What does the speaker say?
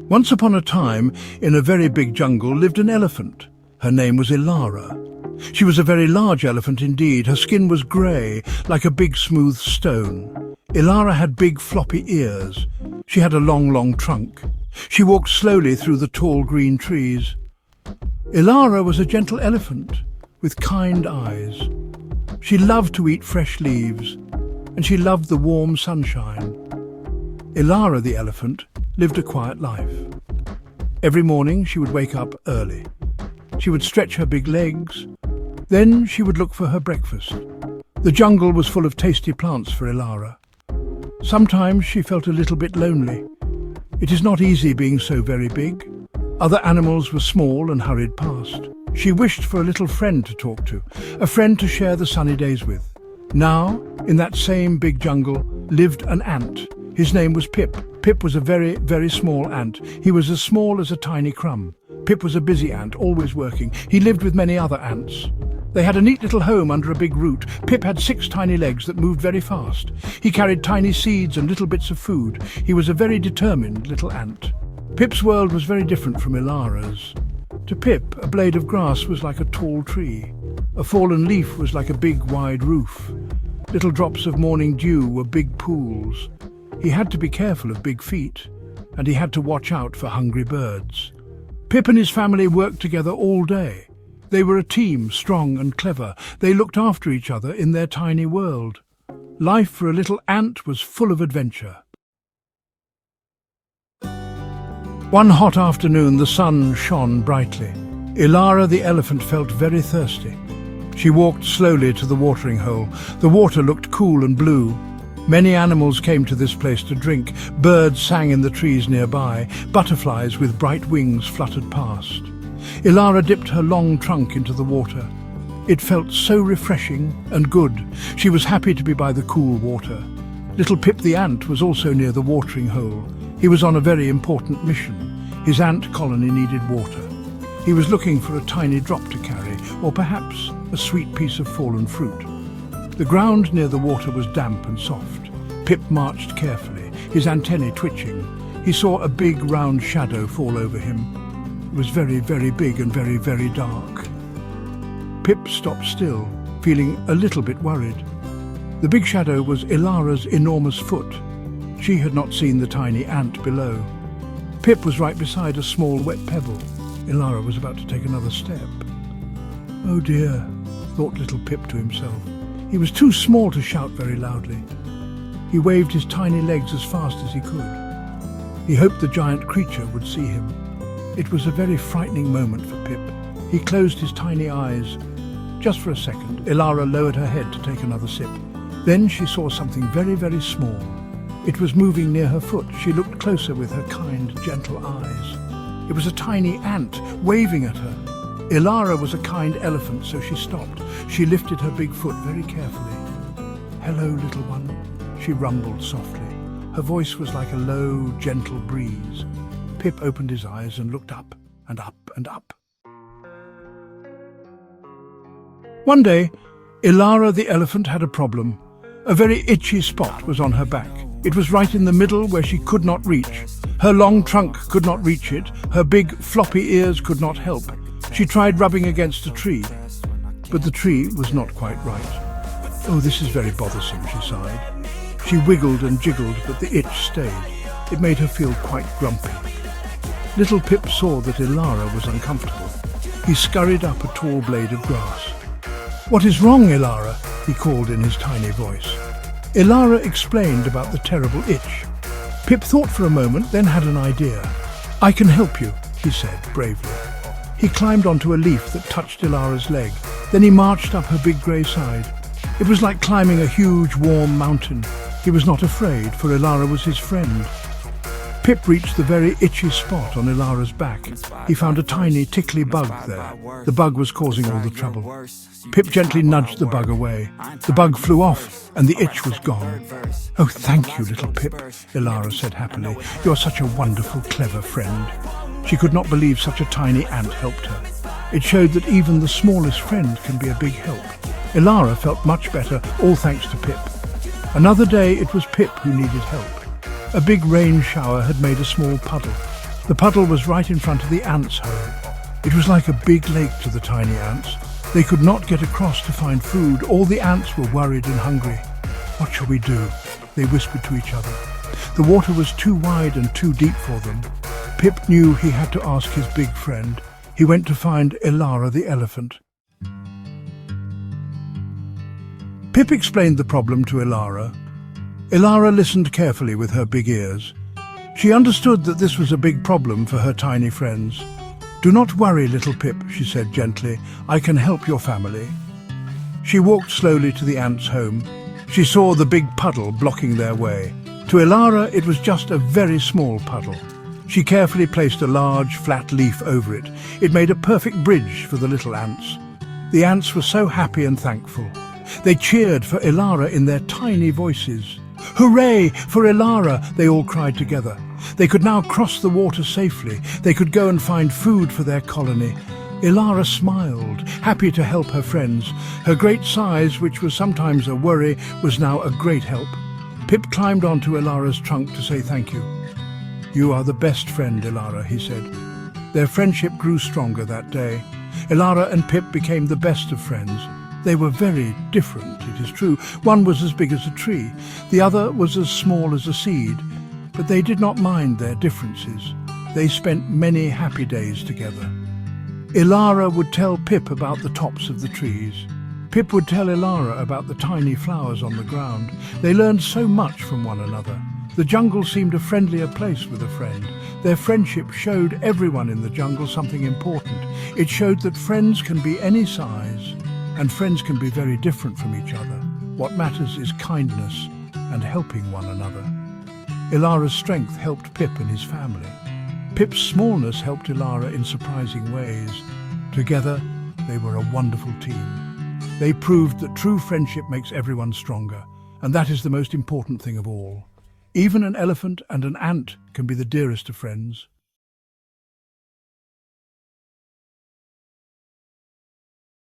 Once upon a time, in a very big jungle, lived an elephant. Her name was Ilara. She was a very large elephant indeed. Her skin was grey, like a big smooth stone. Ilara had big floppy ears. She had a long trunk. She walked slowly through the tall green trees. Ilara was a gentle elephant with kind eyes. She loved to eat fresh leaves, and she loved the warm sunshine. Ilara the elephant lived a quiet life. Every morning she would wake up early. She would stretch her big legs. Then she would look for her breakfast. The jungle was full of tasty plants for Ilara. Sometimes she felt a little bit lonely. It is not easy being so very big. Other animals were small and hurried past. She wished for a little friend to talk to, a friend to share the sunny days with. Now, in that same big jungle, lived an ant. His name was Pip. Pip was a very small ant. He was as small as a tiny crumb. Pip was a busy ant, always working. He lived with many other ants. They had a neat little home under a big root. Pip had 6 tiny legs that moved very fast. He carried tiny seeds and little bits of food. He was a very determined little ant. Pip's world was very different from Ilara's. To Pip, a blade of grass was like a tall tree. A fallen leaf was like a big, wide roof. Little drops of morning dew were big pools. He had to be careful of big feet, and he had to watch out for hungry birds. Pip and his family worked together all day. They were a team, strong and clever. They looked after each other in their tiny world. Life for a little ant was full of adventure. One hot afternoon, the sun shone brightly. Ilara the elephant felt very thirsty. She walked slowly to the watering hole. The water looked cool and blue. Many animals came to this place to drink. Birds sang in the trees nearby. Butterflies with bright wings fluttered past. Ilara dipped her long trunk into the water. It felt so refreshing and good. She was happy to be by the cool water. Little Pip the ant was also near the watering hole. He was on a very important mission. His ant colony needed water. He was looking for a tiny drop to carry, or perhaps a sweet piece of fallen fruit. The ground near the water was damp and soft. Pip marched carefully, his antennae twitching. He saw a big round shadow fall over him. It was very big and very dark. Pip stopped still, feeling a little bit worried. The big shadow was Ilara's enormous foot. She had not seen the tiny ant below. Pip was right beside a small wet pebble. Ilara was about to take another step. Oh dear, thought little Pip to himself. He was too small to shout very loudly. He waved his tiny legs as fast as he could. He hoped the giant creature would see him. It was a very frightening moment for Pip. He closed his tiny eyes. Just for a second, Ilara lowered her head to take another sip. Then she saw something very small. It was moving near her foot. She looked closer with her kind, gentle eyes. It was a tiny ant waving at her. Ilara was a kind elephant, so she stopped. She lifted her big foot very carefully. "Hello, little one," she rumbled softly. Her voice was like a low, gentle breeze. Pip opened his eyes and looked up and up and up. One day, Ilara the elephant had a problem. A very itchy spot was on her back. It was right in the middle where she could not reach. Her long trunk could not reach it. Her big, floppy ears could not help. She tried rubbing against a tree, but the tree was not quite right. "Oh, this is very bothersome," she sighed. She wiggled and jiggled, but the itch stayed. It made her feel quite grumpy. Little Pip saw that Ilara was uncomfortable. He scurried up a tall blade of grass. "What is wrong, Ilara?" he called in his tiny voice. Ilara explained about the terrible itch. Pip thought for a moment, then had an idea. "I can help you," he said bravely. He climbed onto a leaf that touched Ilara's leg. Then he marched up her big grey side. It was like climbing a huge, warm mountain. He was not afraid, for Ilara was his friend. Pip reached the very itchy spot on Ilara's back. He found a tiny, tickly bug there. The bug was causing all the trouble. Pip gently nudged the bug away. The bug flew off, and the itch was gone. "Oh, thank you, little Pip," Ilara said happily. "You're such a wonderful, clever friend." She could not believe such a tiny ant helped her. It showed that even the smallest friend can be a big help. Ilara felt much better, all thanks to Pip. Another day it was Pip who needed help. A big rain shower had made a small puddle. The puddle was right in front of the ants' home. It was like a big lake to the tiny ants. They could not get across to find food. All the ants were worried and hungry. "What shall we do?" they whispered to each other. The water was too wide and too deep for them. Pip knew he had to ask his big friend. He went to find Ilara the elephant. Pip explained the problem to Ilara. Ilara listened carefully with her big ears. She understood that this was a big problem for her tiny friends. "Do not worry, little Pip," she said gently. "I can help your family." She walked slowly to the ants' home. She saw the big puddle blocking their way. To Ilara, it was just a very small puddle. She carefully placed a large, flat leaf over it. It made a perfect bridge for the little ants. The ants were so happy and thankful. They cheered for Ilara in their tiny voices. "Hooray for Ilara!" they all cried together. They could now cross the water safely. They could go and find food for their colony. Ilara smiled, happy to help her friends. Her great size, which was sometimes a worry, was now a great help. Pip climbed onto Ilara's trunk to say thank you. "You are the best friend, Ilara," he said. Their friendship grew stronger that day. Ilara and Pip became the best of friends. They were very different, it is true. One was as big as a tree. The other was as small as a seed. But they did not mind their differences. They spent many happy days together. Ilara would tell Pip about the tops of the trees. Pip would tell Ilara about the tiny flowers on the ground. They learned so much from one another. The jungle seemed a friendlier place with a friend. Their friendship showed everyone in the jungle something important. It showed that friends can be any size, and friends can be very different from each other. What matters is kindness and helping one another. Ilara's strength helped Pip and his family. Pip's smallness helped Ilara in surprising ways. Together, they were a wonderful team. They proved that true friendship makes everyone stronger, and that is the most important thing of all. Even an elephant and an ant can be the dearest of friends.